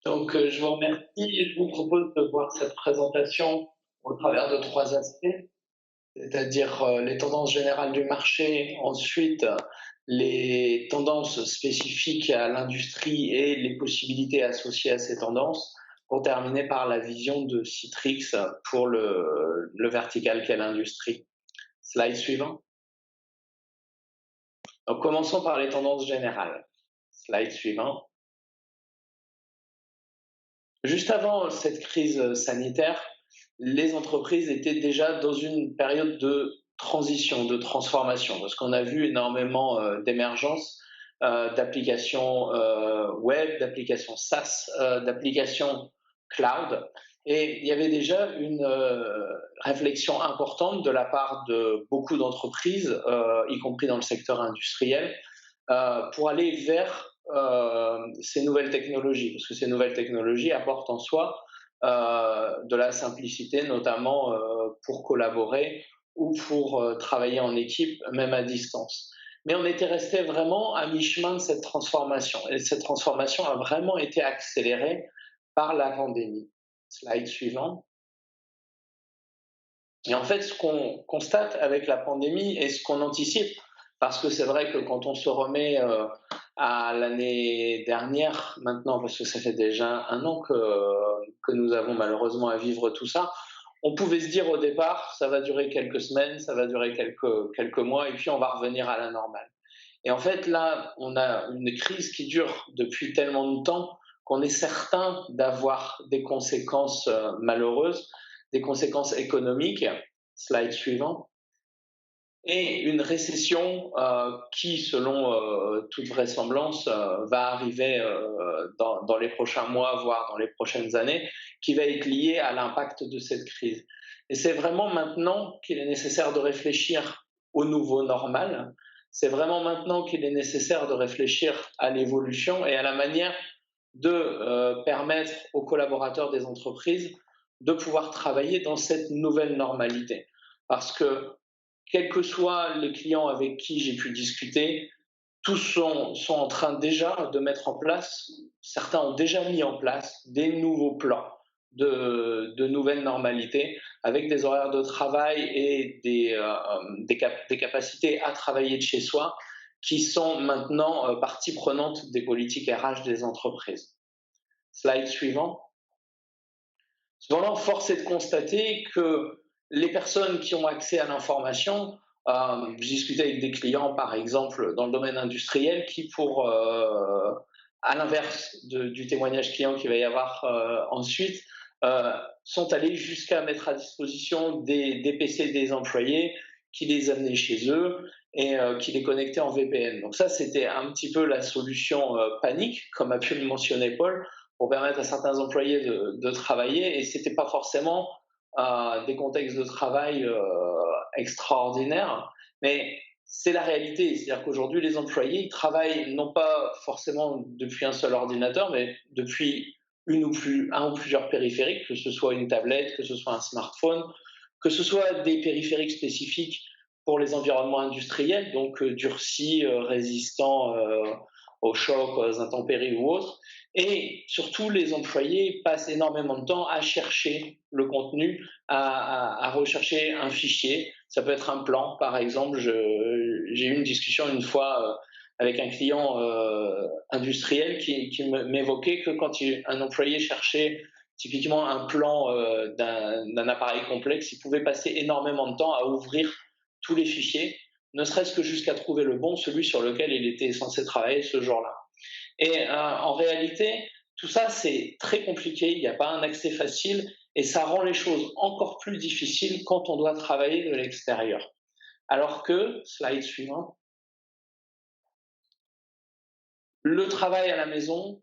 Donc, je vous remercie et je vous propose de voir cette présentation au travers de trois aspects, c'est-à-dire les tendances générales du marché, ensuite les tendances spécifiques à l'industrie et les possibilités associées à ces tendances, pour terminer par la vision de Citrix pour le vertical qu'est l'industrie. Slide suivant. Donc, commençons par les tendances générales. Slide suivant. Juste avant cette crise sanitaire, les entreprises étaient déjà dans une période de transition, de transformation, parce qu'on a vu énormément d'émergence d'applications web, d'applications SaaS, d'applications cloud. Et il y avait déjà une réflexion importante de la part de beaucoup d'entreprises, y compris dans le secteur industriel, pour aller vers ces nouvelles technologies, parce que ces nouvelles technologies apportent en soi de la simplicité, notamment pour collaborer ou pour travailler en équipe, même à distance. Mais on était resté vraiment à mi-chemin de cette transformation. Et cette transformation a vraiment été accélérée par la pandémie. Slide suivant. Et en fait, ce qu'on constate avec la pandémie et ce qu'on anticipe, parce que c'est vrai que quand on se remet à l'année dernière, maintenant, parce que ça fait déjà un an que nous avons malheureusement à vivre tout ça, on pouvait se dire au départ, ça va durer quelques semaines, ça va durer quelques mois, et puis on va revenir à la normale. Et en fait, là, on a une crise qui dure depuis tellement de temps qu'on est certain d'avoir des conséquences malheureuses, des conséquences économiques. Slide suivant. Et une récession qui, selon toute vraisemblance, va arriver dans les prochains mois, voire dans les prochaines années, qui va être liée à l'impact de cette crise. Et c'est vraiment maintenant qu'il est nécessaire de réfléchir au nouveau normal. C'est vraiment maintenant qu'il est nécessaire de réfléchir à l'évolution et à la manière de permettre aux collaborateurs des entreprises de pouvoir travailler dans cette nouvelle normalité. Parce que, quels que soient les clients avec qui j'ai pu discuter, tous sont en train déjà de mettre en place, certains ont déjà mis en place des nouveaux plans de nouvelles normalités avec des horaires de travail et des capacités à travailler de chez soi qui sont maintenant partie prenante des politiques RH des entreprises. Slide suivant. Cependant, force est de constater que les personnes qui ont accès à l'information, je discutais avec des clients, par exemple, dans le domaine industriel, qui, à l'inverse du témoignage client qu'il va y avoir ensuite, sont allés jusqu'à mettre à disposition des PC des employés qui les amenaient chez eux et qui les connectaient en VPN. Donc ça, c'était un petit peu la solution panique, comme a pu le mentionner Paul, pour permettre à certains employés de travailler, et ce n'était pas forcément des contextes de travail extraordinaires, mais c'est la réalité. C'est-à-dire qu'aujourd'hui, les employés ils travaillent non pas forcément depuis un seul ordinateur, mais depuis un ou plusieurs périphériques, que ce soit une tablette, que ce soit un smartphone, que ce soit des périphériques spécifiques pour les environnements industriels, donc durcis, résistants aux chocs, aux intempéries ou autres. Et surtout, les employés passent énormément de temps à chercher le contenu, à rechercher un fichier. Ça peut être un plan, par exemple. J'ai eu une discussion une fois avec un client industriel qui m'évoquait que quand un employé cherchait typiquement un plan d'un appareil complexe, il pouvait passer énormément de temps à ouvrir tous les fichiers, ne serait-ce que jusqu'à trouver le bon, celui sur lequel il était censé travailler ce jour-là. Et en réalité, tout ça, c'est très compliqué, il n'y a pas un accès facile, et ça rend les choses encore plus difficiles quand on doit travailler de l'extérieur. Alors que, slide suivant, le travail à la maison,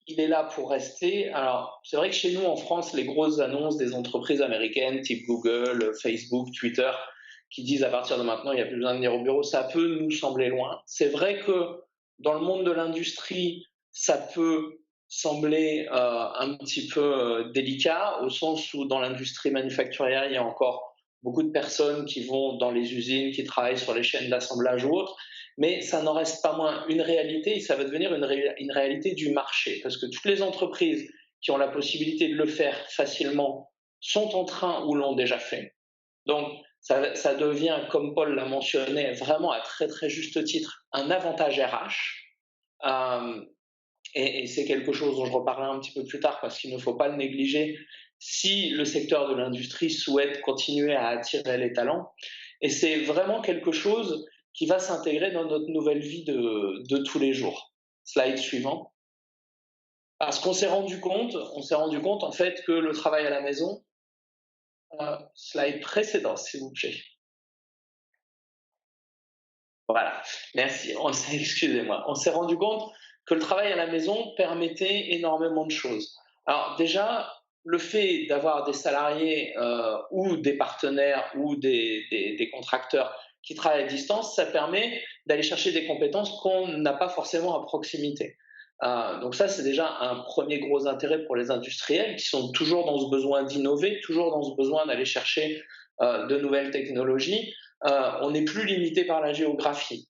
il est là pour rester. Alors, c'est vrai que chez nous, en France, les grosses annonces des entreprises américaines, type Google, Facebook, Twitter, qui disent à partir de maintenant, il n'y a plus besoin de venir au bureau, ça peut nous sembler loin. C'est vrai que dans le monde de l'industrie, ça peut sembler un petit peu délicat, au sens où dans l'industrie manufacturière, il y a encore beaucoup de personnes qui vont dans les usines, qui travaillent sur les chaînes d'assemblage ou autres. mais ça n'en reste pas moins une réalité et ça va devenir une réalité du marché, parce que toutes les entreprises qui ont la possibilité de le faire facilement sont en train ou l'ont déjà fait. Donc, ça devient, comme Paul l'a mentionné, vraiment à très très juste titre, un avantage RH. Euh, et c'est quelque chose dont je reparlerai un petit peu plus tard parce qu'il ne faut pas le négliger si le secteur de l'industrie souhaite continuer à attirer les talents. Et c'est vraiment quelque chose qui va s'intégrer dans notre nouvelle vie de tous les jours. Slide suivant. Parce qu'on s'est rendu compte en fait que le travail à la maison, slide précédent s'il vous plaît. Voilà, merci, excusez-moi. On s'est rendu compte que le travail à la maison permettait énormément de choses. Alors déjà, le fait d'avoir des salariés ou des partenaires ou des contracteurs qui travaillent à distance, ça permet d'aller chercher des compétences qu'on n'a pas forcément à proximité. Donc ça, c'est déjà un premier gros intérêt pour les industriels qui sont toujours dans ce besoin d'innover, toujours dans ce besoin d'aller chercher de nouvelles technologies. On n'est plus limité par la géographie.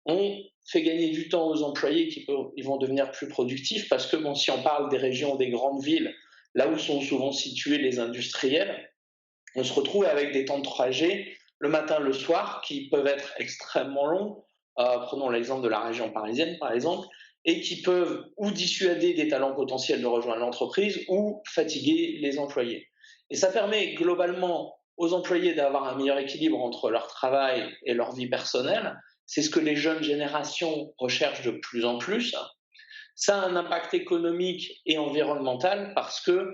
On fait gagner du temps aux employés ils vont devenir plus productifs parce que bon, si on parle des régions, des grandes villes, là où sont souvent situés les industriels, on se retrouve avec des temps de trajet le matin, le soir, qui peuvent être extrêmement longs. Prenons l'exemple de la région parisienne, par exemple, et qui peuvent ou dissuader des talents potentiels de rejoindre l'entreprise ou fatiguer les employés. Et ça permet globalement aux employés d'avoir un meilleur équilibre entre leur travail et leur vie personnelle. C'est ce que les jeunes générations recherchent de plus en plus. Ça a un impact économique et environnemental parce qu'il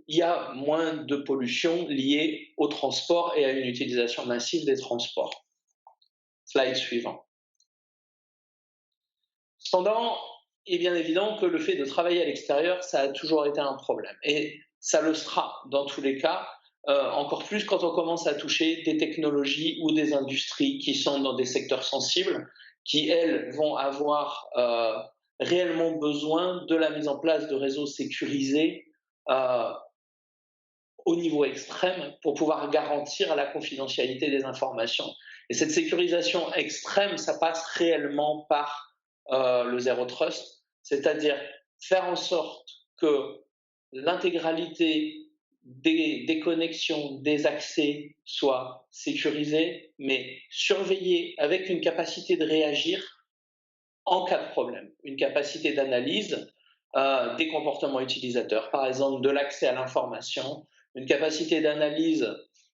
y a moins de pollution liée au transport et à une utilisation massive des transports. Slide suivant. Cependant, il est bien évident que le fait de travailler à l'extérieur, ça a toujours été un problème. Et ça le sera dans tous les cas, encore plus quand on commence à toucher des technologies ou des industries qui sont dans des secteurs sensibles, qui, elles, vont avoir réellement besoin de la mise en place de réseaux sécurisés au niveau extrême pour pouvoir garantir la confidentialité des informations. Et cette sécurisation extrême, ça passe réellement par le Zero Trust, c'est-à-dire faire en sorte que l'intégralité des connexions, des accès soit sécurisée, mais surveillée avec une capacité de réagir en cas de problème, une capacité d'analyse des comportements utilisateurs, par exemple de l'accès à l'information, une capacité d'analyse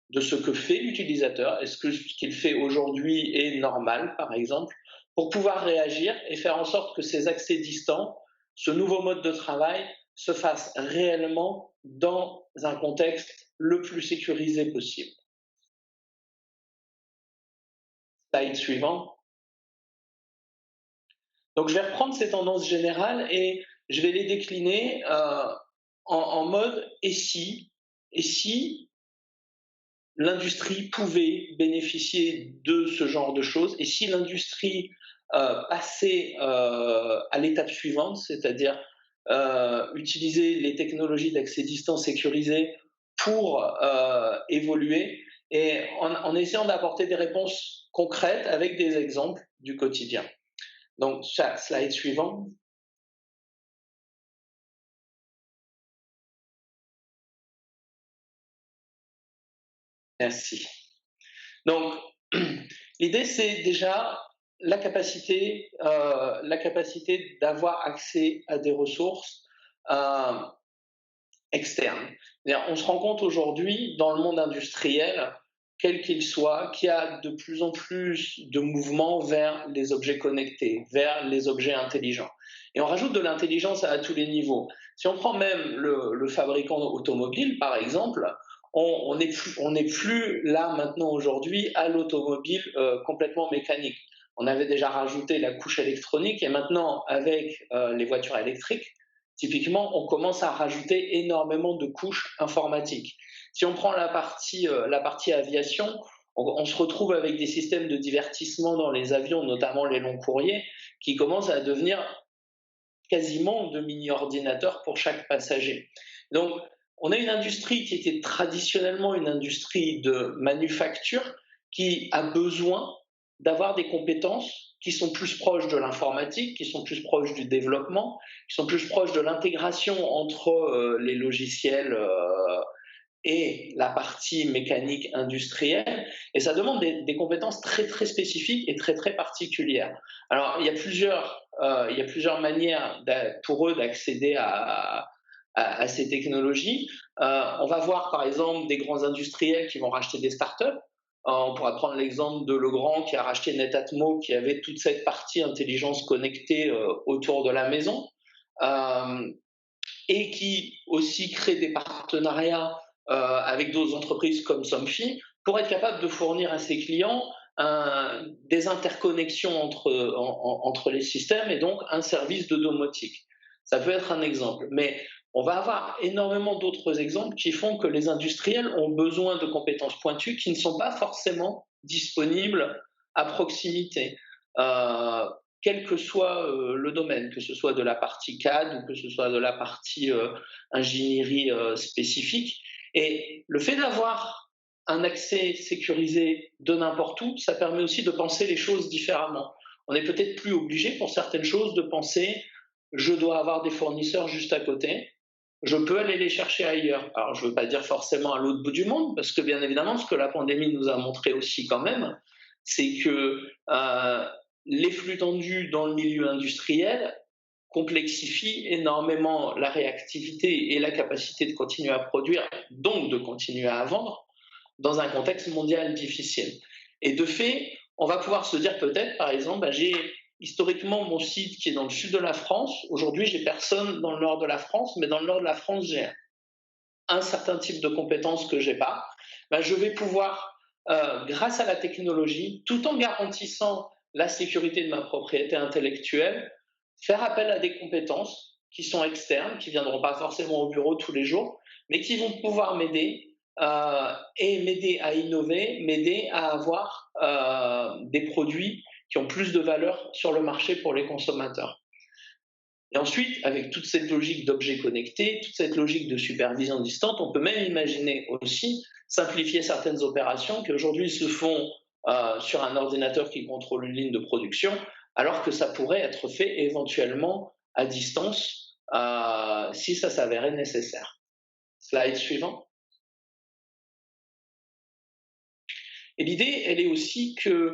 de ce que fait l'utilisateur, est-ce que ce qu'il fait aujourd'hui est normal, par exemple, pour pouvoir réagir et faire en sorte que ces accès distants, ce nouveau mode de travail, se fasse réellement dans un contexte le plus sécurisé possible. Slide suivant. Donc je vais reprendre ces tendances générales et je vais les décliner en mode et si l'industrie pouvait bénéficier de ce genre de choses et si l'industrie passait à l'étape suivante, c'est-à-dire utiliser les technologies d'accès distant sécurisées pour évoluer et en essayant d'apporter des réponses concrètes avec des exemples du quotidien. Donc, slide suivant. Merci. Donc, l'idée, c'est déjà la capacité d'avoir accès à des ressources externes. On se rend compte aujourd'hui, dans le monde industriel, quel qu'il soit, qu'il y a de plus en plus de mouvements vers les objets connectés, vers les objets intelligents. Et on rajoute de l'intelligence à tous les niveaux. Si on prend même le fabricant automobile, par exemple, on n'est plus là maintenant aujourd'hui à l'automobile complètement mécanique. On avait déjà rajouté la couche électronique et maintenant avec les voitures électriques, typiquement, on commence à rajouter énormément de couches informatiques. Si on prend la partie aviation, on se retrouve avec des systèmes de divertissement dans les avions, notamment les longs courriers, qui commencent à devenir quasiment de mini-ordinateurs pour chaque passager. Donc, on a une industrie qui était traditionnellement une industrie de manufacture qui a besoin d'avoir des compétences qui sont plus proches de l'informatique, qui sont plus proches du développement, qui sont plus proches de l'intégration entre les logiciels et la partie mécanique industrielle, et ça demande des compétences très très spécifiques et très très particulières. Alors il y a plusieurs manières pour eux d'accéder à ces technologies. On va voir par exemple des grands industriels qui vont racheter des startups. On pourra prendre l'exemple de Legrand qui a racheté Netatmo, qui avait toute cette partie intelligence connectée autour de la maison, et qui aussi crée des partenariats avec d'autres entreprises comme Somfy pour être capable de fournir à ses clients des interconnexions entre les systèmes et donc un service de domotique. Ça peut être un exemple, mais on va avoir énormément d'autres exemples qui font que les industriels ont besoin de compétences pointues qui ne sont pas forcément disponibles à proximité, quel que soit le domaine, que ce soit de la partie CAD ou que ce soit de la partie ingénierie spécifique. Et le fait d'avoir un accès sécurisé de n'importe où, ça permet aussi de penser les choses différemment. On est peut-être plus obligé pour certaines choses de penser je dois avoir des fournisseurs juste à côté, je peux aller les chercher ailleurs. Alors je ne veux pas dire forcément à l'autre bout du monde, parce que bien évidemment, ce que la pandémie nous a montré aussi quand même, c'est que les flux tendus dans le milieu industriel complexifie énormément la réactivité et la capacité de continuer à produire, donc de continuer à vendre, dans un contexte mondial difficile. Et de fait, on va pouvoir se dire peut-être, par exemple, j'ai historiquement mon site qui est dans le sud de la France. Aujourd'hui, j'ai personne dans le nord de la France, mais dans le nord de la France, j'ai un certain type de compétences que j'ai pas. Je vais pouvoir, grâce à la technologie, tout en garantissant la sécurité de ma propriété intellectuelle, faire appel à des compétences qui sont externes, qui ne viendront pas forcément au bureau tous les jours, mais qui vont pouvoir m'aider et m'aider à innover, m'aider à avoir des produits qui ont plus de valeur sur le marché pour les consommateurs. Et ensuite, avec toute cette logique d'objets connectés, toute cette logique de supervision distante, on peut même imaginer aussi simplifier certaines opérations qui aujourd'hui se font sur un ordinateur qui contrôle une ligne de production, alors que ça pourrait être fait éventuellement à distance si ça s'avérait nécessaire. Slide suivant. Et l'idée, elle est aussi que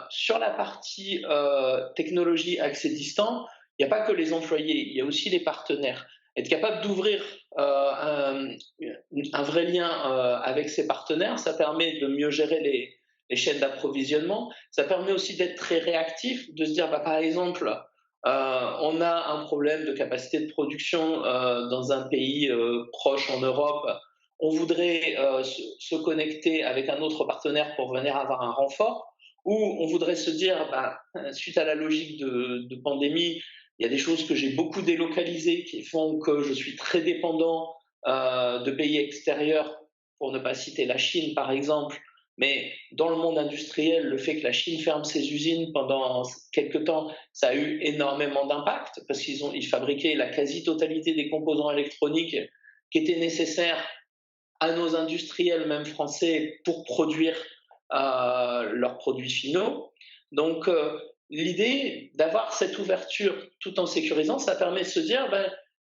sur la partie technologie accès distant, il n'y a pas que les employés, il y a aussi les partenaires. Être capable d'ouvrir un vrai lien avec ses partenaires, ça permet de mieux gérer les chaînes d'approvisionnement. Ça permet aussi d'être très réactif, de se dire, par exemple, on a un problème de capacité de production dans un pays proche en Europe. On voudrait se connecter avec un autre partenaire pour venir avoir un renfort, ou on voudrait se dire, suite à la logique de pandémie, il y a des choses que j'ai beaucoup délocalisées qui font que je suis très dépendant de pays extérieurs, pour ne pas citer la Chine par exemple, mais dans le monde industriel, le fait que la Chine ferme ses usines pendant quelques temps, ça a eu énormément d'impact parce qu'ils fabriquaient la quasi-totalité des composants électroniques qui étaient nécessaires à nos industriels, même français, pour produire leurs produits finaux. Donc, l'idée d'avoir cette ouverture tout en sécurisant, ça permet de se dire,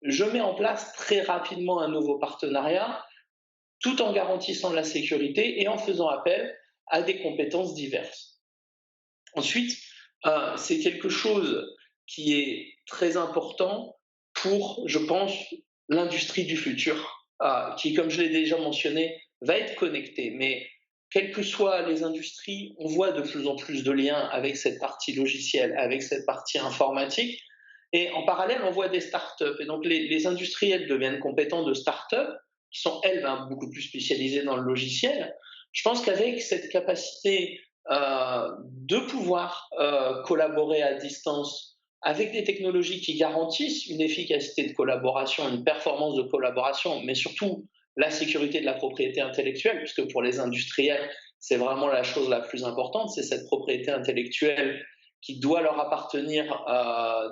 je mets en place très rapidement un nouveau partenariat, tout en garantissant la sécurité et en faisant appel à des compétences diverses. Ensuite, c'est quelque chose qui est très important pour, je pense, l'industrie du futur, qui, comme je l'ai déjà mentionné, va être connectée. Mais quelles que soient les industries, on voit de plus en plus de liens avec cette partie logicielle, avec cette partie informatique. Et en parallèle, on voit des startups. Et donc, les industriels deviennent compétents de startups, qui sont, elles, beaucoup plus spécialisées dans le logiciel. Je pense qu'avec cette capacité de pouvoir collaborer à distance avec des technologies qui garantissent une efficacité de collaboration, une performance de collaboration, mais surtout la sécurité de la propriété intellectuelle, puisque pour les industriels, c'est vraiment la chose la plus importante, c'est cette propriété intellectuelle qui doit leur appartenir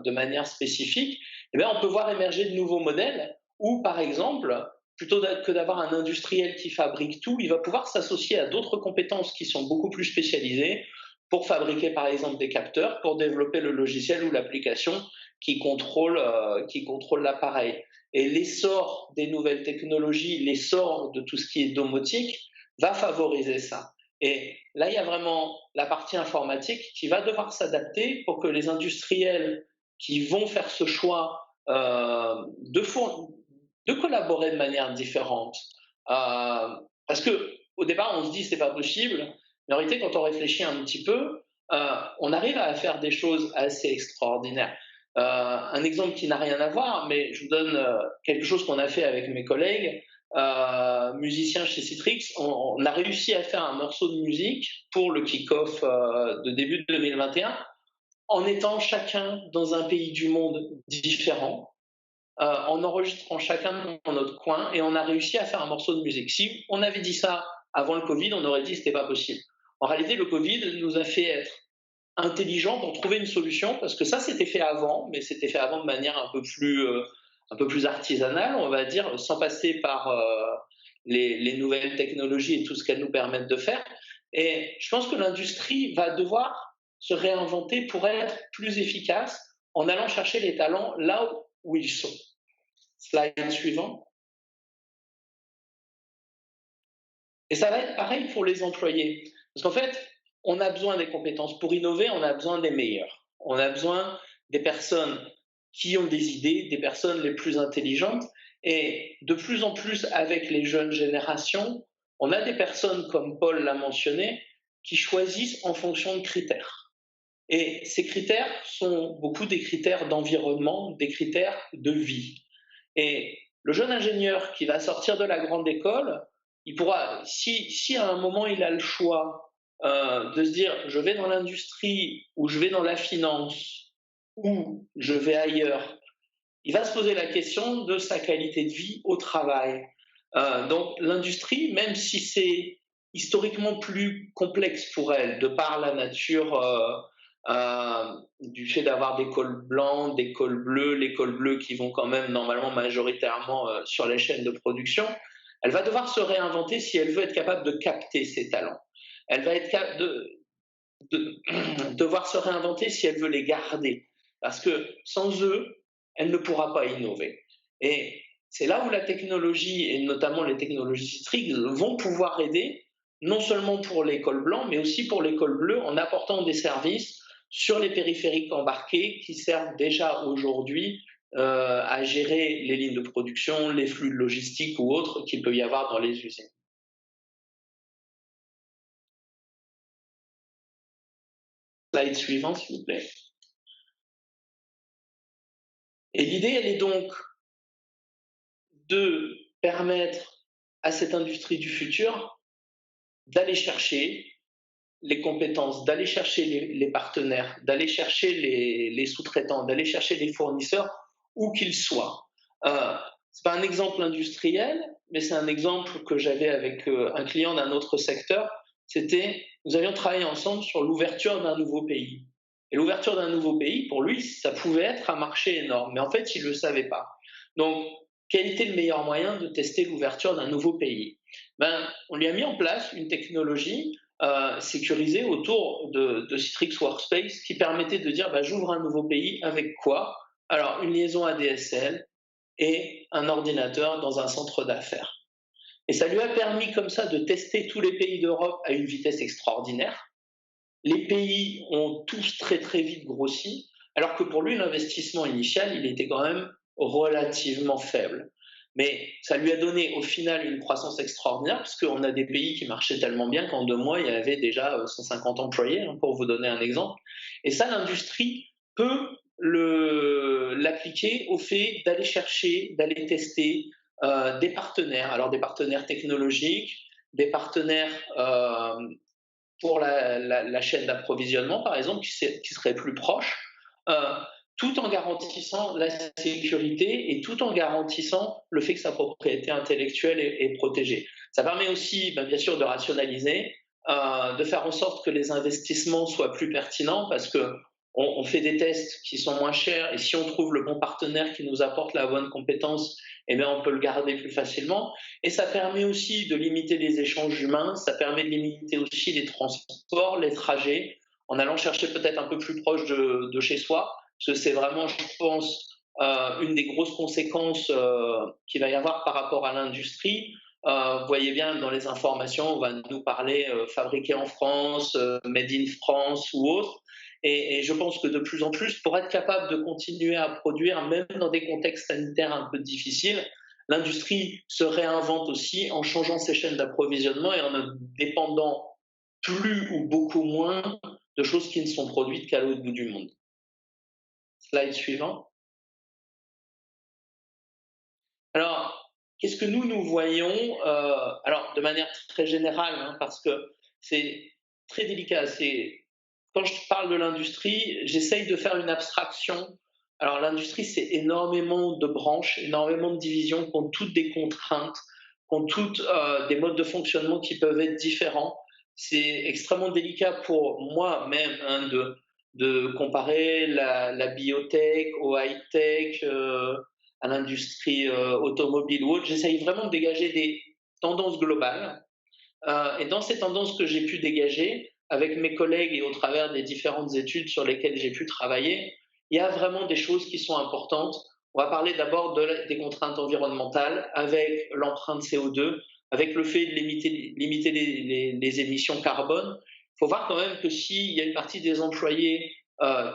de manière spécifique. Et bien, on peut voir émerger de nouveaux modèles où, par exemple, plutôt que d'avoir un industriel qui fabrique tout, il va pouvoir s'associer à d'autres compétences qui sont beaucoup plus spécialisées pour fabriquer par exemple des capteurs, pour développer le logiciel ou l'application qui contrôle l'appareil. Et l'essor des nouvelles technologies, l'essor de tout ce qui est domotique va favoriser ça. Et là, il y a vraiment la partie informatique qui va devoir s'adapter pour que les industriels qui vont faire ce choix de collaborer de manière différente. Parce que au départ, on se dit c'est pas possible, mais en réalité, quand on réfléchit un petit peu, on arrive à faire des choses assez extraordinaires. Un exemple qui n'a rien à voir, mais je vous donne quelque chose qu'on a fait avec mes collègues, musiciens chez Citrix. On a réussi à faire un morceau de musique pour le kick-off de début 2021 en étant chacun dans un pays du monde différent, en enregistrant chacun dans notre coin, et on a réussi à faire un morceau de musique. Si on avait dit ça avant le Covid, on aurait dit que c'était pas possible. En réalité, le Covid nous a fait être intelligents pour trouver une solution, parce que ça, c'était fait avant, mais c'était fait avant de manière un peu plus artisanale, on va dire, sans passer par les nouvelles technologies et tout ce qu'elles nous permettent de faire. Et je pense que l'industrie va devoir se réinventer pour être plus efficace en allant chercher les talents là où ils sont. Slide suivant. Et ça va être pareil pour les employés. Parce qu'en fait, on a besoin des compétences. Pour innover, on a besoin des meilleurs. On a besoin des personnes qui ont des idées, des personnes les plus intelligentes. Et de plus en plus, avec les jeunes générations, on a des personnes, comme Paul l'a mentionné, qui choisissent en fonction de critères. Et ces critères sont beaucoup des critères d'environnement, des critères de vie. Et le jeune ingénieur qui va sortir de la grande école, il pourra, si à un moment il a le choix de se dire je vais dans l'industrie ou je vais dans la finance ou je vais ailleurs, il va se poser la question de sa qualité de vie au travail. Donc l'industrie, même si c'est historiquement plus complexe pour elle, de par la nature du fait d'avoir des cols blancs, des cols bleus, les cols bleus qui vont quand même normalement majoritairement sur les chaînes de production, elle va devoir se réinventer si elle veut être capable de capter ses talents. Elle va être capable de devoir se réinventer si elle veut les garder. Parce que sans eux, elle ne pourra pas innover. Et c'est là où la technologie, et notamment les technologies Citrix, vont pouvoir aider, non seulement pour les cols blancs, mais aussi pour les cols bleus, en apportant des services sur les périphériques embarqués qui servent déjà aujourd'hui à gérer les lignes de production, les flux logistiques ou autres qu'il peut y avoir dans les usines. Slide suivant, s'il vous plaît. Et l'idée, elle est donc de permettre à cette industrie du futur d'aller chercher les compétences, d'aller chercher les partenaires, d'aller chercher les sous-traitants, d'aller chercher les fournisseurs, où qu'ils soient. C'est pas un exemple industriel, mais c'est un exemple que j'avais avec un client d'un autre secteur. C'était, nous avions travaillé ensemble sur l'ouverture d'un nouveau pays. Et l'ouverture d'un nouveau pays, pour lui, ça pouvait être un marché énorme, mais en fait, il ne le savait pas. Donc, quel était le meilleur moyen de tester l'ouverture d'un nouveau pays? On lui a mis en place une technologie sécurisée autour de Citrix Workspace qui permettait de dire j'ouvre un nouveau pays avec quoi? Alors, une liaison ADSL et un ordinateur dans un centre d'affaires. Et ça lui a permis comme ça de tester tous les pays d'Europe à une vitesse extraordinaire. Les pays ont tous très très vite grossi, alors que pour lui, l'investissement initial, il était quand même relativement faible. Mais ça lui a donné au final une croissance extraordinaire, parce qu'on a des pays qui marchaient tellement bien qu'en 2 mois, il y avait déjà 150 employés, pour vous donner un exemple. Et ça, l'industrie peut l'appliquer au fait d'aller chercher, d'aller tester des partenaires. Alors des partenaires technologiques, des partenaires pour la chaîne d'approvisionnement, par exemple, qui serait plus proche, tout en garantissant la sécurité et tout en garantissant le fait que sa propriété intellectuelle est protégée. Ça permet aussi, bien sûr, de rationaliser, de faire en sorte que les investissements soient plus pertinents, parce qu'on fait des tests qui sont moins chers, et si on trouve le bon partenaire qui nous apporte la bonne compétence, on peut le garder plus facilement. Et ça permet aussi de limiter les échanges humains, ça permet de limiter aussi les transports, les trajets, en allant chercher peut-être un peu plus proche de chez soi, parce que c'est vraiment, je pense, une des grosses conséquences qu'il va y avoir par rapport à l'industrie. Vous voyez bien dans les informations, on va nous parler fabriqué en France, made in France ou autre. Et je pense que de plus en plus, pour être capable de continuer à produire, même dans des contextes sanitaires un peu difficiles, l'industrie se réinvente aussi en changeant ses chaînes d'approvisionnement et en ne dépendant plus ou beaucoup moins de choses qui ne sont produites qu'à l'autre bout du monde. Slide suivant. Alors, qu'est-ce que nous voyons alors, de manière très générale, hein, parce que c'est très délicat. Quand je parle de l'industrie, j'essaye de faire une abstraction. Alors, l'industrie, c'est énormément de branches, énormément de divisions qui ont toutes des contraintes, qui ont toutes des modes de fonctionnement qui peuvent être différents. C'est extrêmement délicat pour moi-même hein, de comparer la biotech au high-tech, à l'industrie automobile ou autre. J'essaye vraiment de dégager des tendances globales. Et dans ces tendances que j'ai pu dégager, avec mes collègues et au travers des différentes études sur lesquelles j'ai pu travailler, il y a vraiment des choses qui sont importantes. On va parler d'abord des contraintes environnementales, avec l'empreinte CO2, avec le fait de limiter les émissions carbone. Il faut voir quand même que s'il y a une partie des employés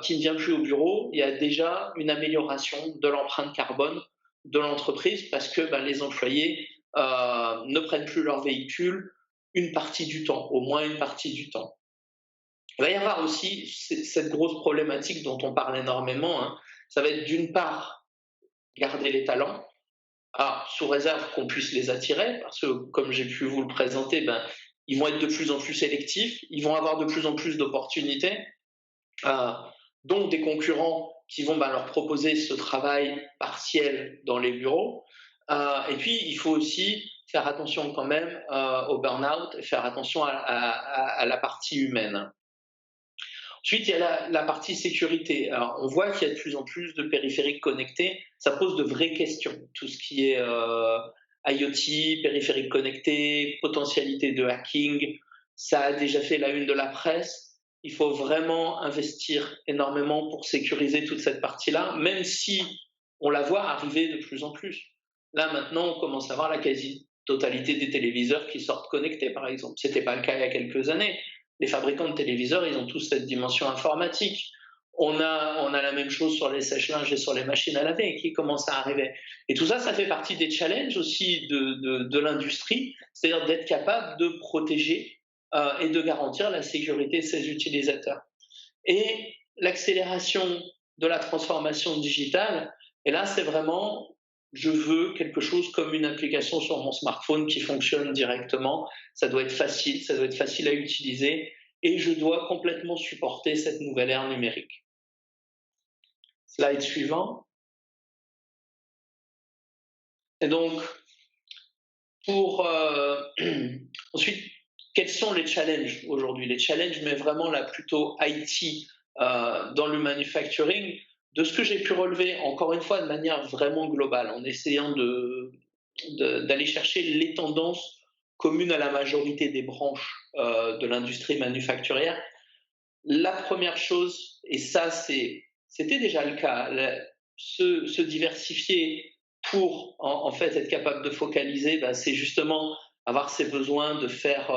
qui ne vient plus au bureau, il y a déjà une amélioration de l'empreinte carbone de l'entreprise parce que les employés ne prennent plus leur véhicule une partie du temps, au moins une partie du temps. Il va y avoir aussi cette grosse problématique dont on parle énormément. Hein. Ça va être d'une part garder les talents, sous réserve qu'on puisse les attirer, parce que comme j'ai pu vous le présenter, ils vont être de plus en plus sélectifs, ils vont avoir de plus en plus d'opportunités, donc des concurrents qui vont leur proposer ce travail partiel dans les bureaux. Et puis, il faut aussi faire attention quand même au burn-out et faire attention à la partie humaine. Ensuite, il y a la partie sécurité. Alors, on voit qu'il y a de plus en plus de périphériques connectés. Ça pose de vraies questions. Tout ce qui est IoT, périphériques connectés, potentialité de hacking, ça a déjà fait la une de la presse. Il faut vraiment investir énormément pour sécuriser toute cette partie-là, même si on la voit arriver de plus en plus. Là, maintenant, on commence à voir la quasi-totalité des téléviseurs qui sortent connectés, par exemple. Ce n'était pas le cas il y a quelques années. Les fabricants de téléviseurs, ils ont tous cette dimension informatique. On a la même chose sur les sèche-linges et sur les machines à laver qui commencent à arriver. Et tout ça, ça fait partie des challenges aussi de l'industrie, c'est-à-dire d'être capable de protéger et de garantir la sécurité de ses utilisateurs. Et l'accélération de la transformation digitale, et là, c'est vraiment je veux quelque chose comme une application sur mon smartphone qui fonctionne directement. Ça doit être facile à utiliser et je dois complètement supporter cette nouvelle ère numérique. Slide suivant. Et donc, pour ensuite, quels sont les challenges aujourd'hui? Les challenges, mais vraiment là plutôt IT dans le manufacturing. De ce que j'ai pu relever, encore une fois, de manière vraiment globale, en essayant d'aller chercher les tendances communes à la majorité des branches de l'industrie manufacturière. La première chose, et ça c'était déjà le cas, se diversifier pour en fait être capable de focaliser, c'est justement avoir ces besoins de faire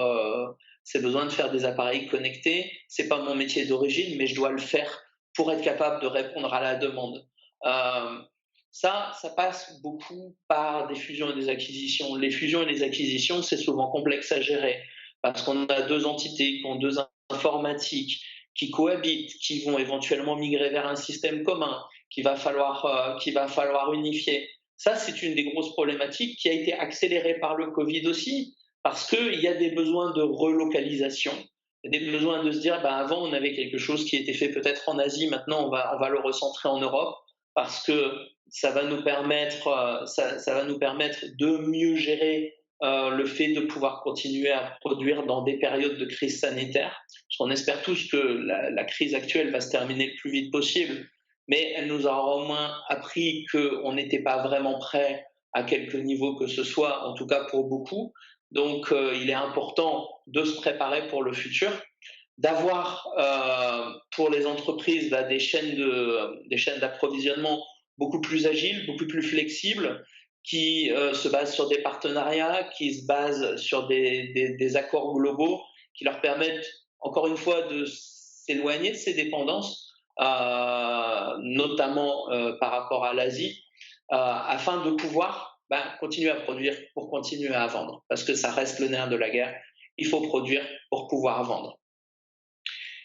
des appareils connectés. C'est pas mon métier d'origine, mais je dois le faire pour être capable de répondre à la demande. Ça passe beaucoup par des fusions et des acquisitions. Les fusions et les acquisitions, c'est souvent complexe à gérer parce qu'on a deux entités qui ont deux informatiques qui cohabitent, qui vont éventuellement migrer vers un système commun, qu'il va falloir unifier. Ça, c'est une des grosses problématiques qui a été accélérée par le Covid aussi, parce qu'il y a des besoins de relocalisation, il y a des besoins de se dire, avant, on avait quelque chose qui était fait peut-être en Asie, maintenant, on va le recentrer en Europe, parce que ça va nous permettre de mieux gérer le fait de pouvoir continuer à produire dans des périodes de crise sanitaire. Parce qu'on espère tous que la crise actuelle va se terminer le plus vite possible, mais elle nous aura au moins appris qu'on n'était pas vraiment prêt à quelque niveau que ce soit, en tout cas pour beaucoup. Donc il est important de se préparer pour le futur. d'avoir pour les entreprises des chaînes d'approvisionnement beaucoup plus agiles, beaucoup plus flexibles, qui se basent sur des partenariats, qui se basent sur des accords globaux, qui leur permettent, encore une fois, de s'éloigner de ces dépendances, notamment par rapport à l'Asie, afin de pouvoir continuer à produire pour continuer à vendre, parce que ça reste le nerf de la guerre. Il faut produire pour pouvoir vendre.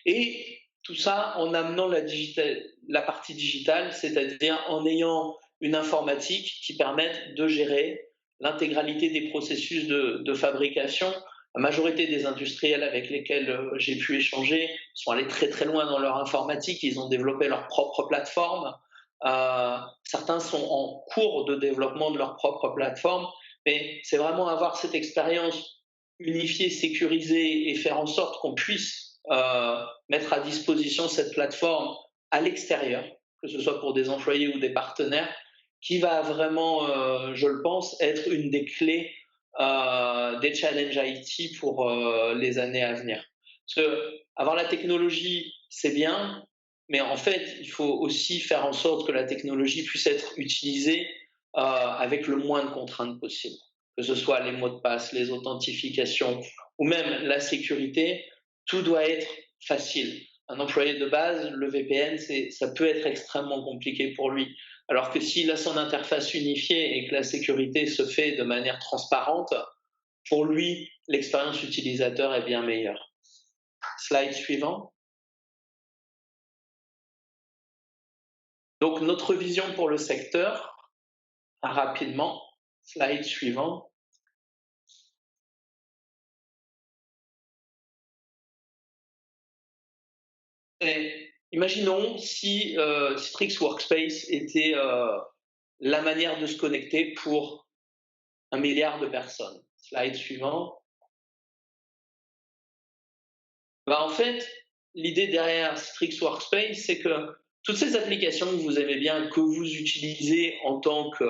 Et tout ça en amenant la partie digitale, c'est-à-dire en ayant une informatique qui permette de gérer l'intégralité des processus de fabrication. La majorité des industriels avec lesquels j'ai pu échanger sont allés très très loin dans leur informatique, ils ont développé leur propre plateforme. Certains sont en cours de développement de leur propre plateforme, mais c'est vraiment avoir cette expérience unifiée, sécurisée et faire en sorte qu'on puisse mettre à disposition cette plateforme à l'extérieur, que ce soit pour des employés ou des partenaires, qui va vraiment, je le pense, être une des clés des challenges IT pour les années à venir. Parce que avoir la technologie, c'est bien, mais en fait, il faut aussi faire en sorte que la technologie puisse être utilisée avec le moins de contraintes possible. Que ce soit les mots de passe, les authentifications ou même la sécurité, tout doit être facile. Un employé de base, le VPN, ça peut être extrêmement compliqué pour lui. Alors que s'il a son interface unifiée et que la sécurité se fait de manière transparente, pour lui, l'expérience utilisateur est bien meilleure. Slide suivant. Donc, notre vision pour le secteur, rapidement, slide suivant. Et imaginons si Citrix Workspace était la manière de se connecter pour 1 milliard de personnes. Slide suivant. En fait, l'idée derrière Citrix Workspace, c'est que toutes ces applications que vous aimez bien, que vous utilisez en tant que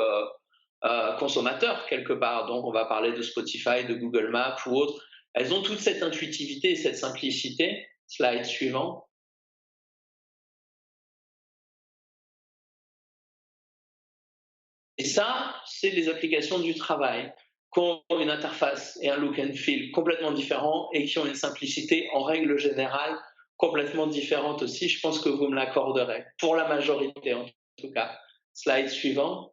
consommateur quelque part, donc on va parler de Spotify, de Google Maps ou autres, elles ont toute cette intuitivité et cette simplicité. Slide suivant. Et ça, c'est les applications du travail, qui ont une interface et un look and feel complètement différents et qui ont une simplicité, en règle générale, complètement différente aussi. Je pense que vous me l'accorderez, pour la majorité en tout cas. Slide suivant.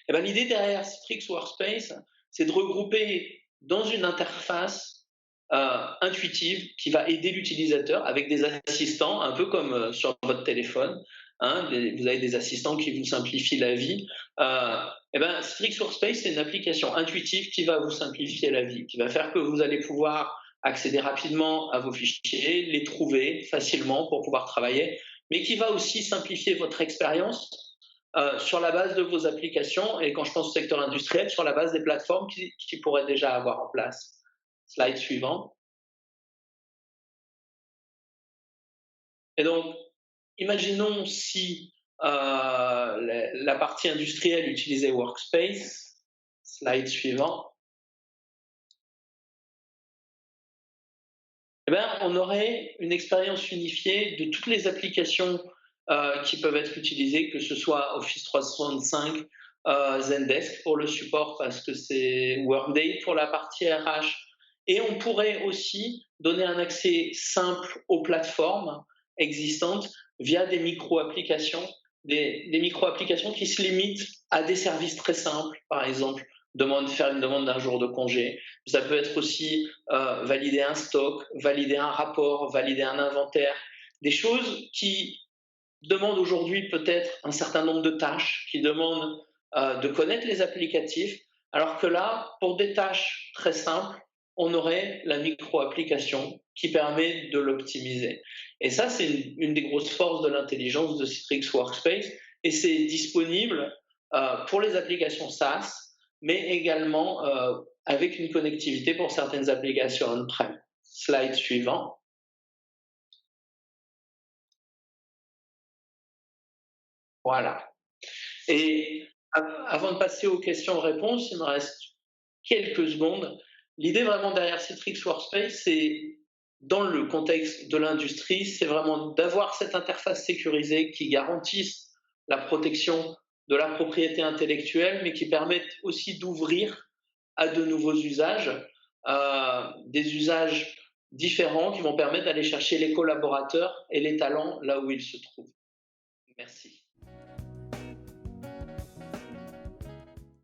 Eh ben, l'idée derrière Citrix Workspace, c'est de regrouper dans une interface intuitive qui va aider l'utilisateur avec des assistants, un peu comme sur votre téléphone. Hein, vous avez des assistants qui vous simplifient la vie. Eh ben, Citrix Workspace, c'est une application intuitive qui va vous simplifier la vie, qui va faire que vous allez pouvoir accéder rapidement à vos fichiers, les trouver facilement pour pouvoir travailler, mais qui va aussi simplifier votre expérience sur la base de vos applications, et quand je pense au secteur industriel, sur la base des plateformes qui pourraient déjà avoir en place. Slide suivant. Et donc, imaginons si la partie industrielle utilisait Workspace. Slide suivant. Eh bien, on aurait une expérience unifiée de toutes les applications qui peuvent être utilisées, que ce soit Office 365, Zendesk pour le support parce que c'est Workday pour la partie RH. Et on pourrait aussi donner un accès simple aux plateformes existantes via des micro-applications, des micro-applications qui se limitent à des services très simples, par exemple faire une demande d'un jour de congé. Ça peut être aussi valider un stock, valider un rapport, valider un inventaire, des choses qui demandent aujourd'hui peut-être un certain nombre de tâches, qui demandent de connaître les applicatifs, alors que là, pour des tâches très simples, on aurait la micro-application qui permet de l'optimiser. Et ça, c'est une des grosses forces de l'intelligence de Citrix Workspace, et c'est disponible pour les applications SaaS, mais également avec une connectivité pour certaines applications on-prem. Slide suivant. Voilà. Et avant de passer aux questions-réponses, il me reste quelques secondes. L'idée vraiment derrière Citrix Workspace, c'est dans le contexte de l'industrie, c'est vraiment d'avoir cette interface sécurisée qui garantisse la protection de la propriété intellectuelle, mais qui permette aussi d'ouvrir à de nouveaux usages, des usages différents qui vont permettre d'aller chercher les collaborateurs et les talents là où ils se trouvent. Merci.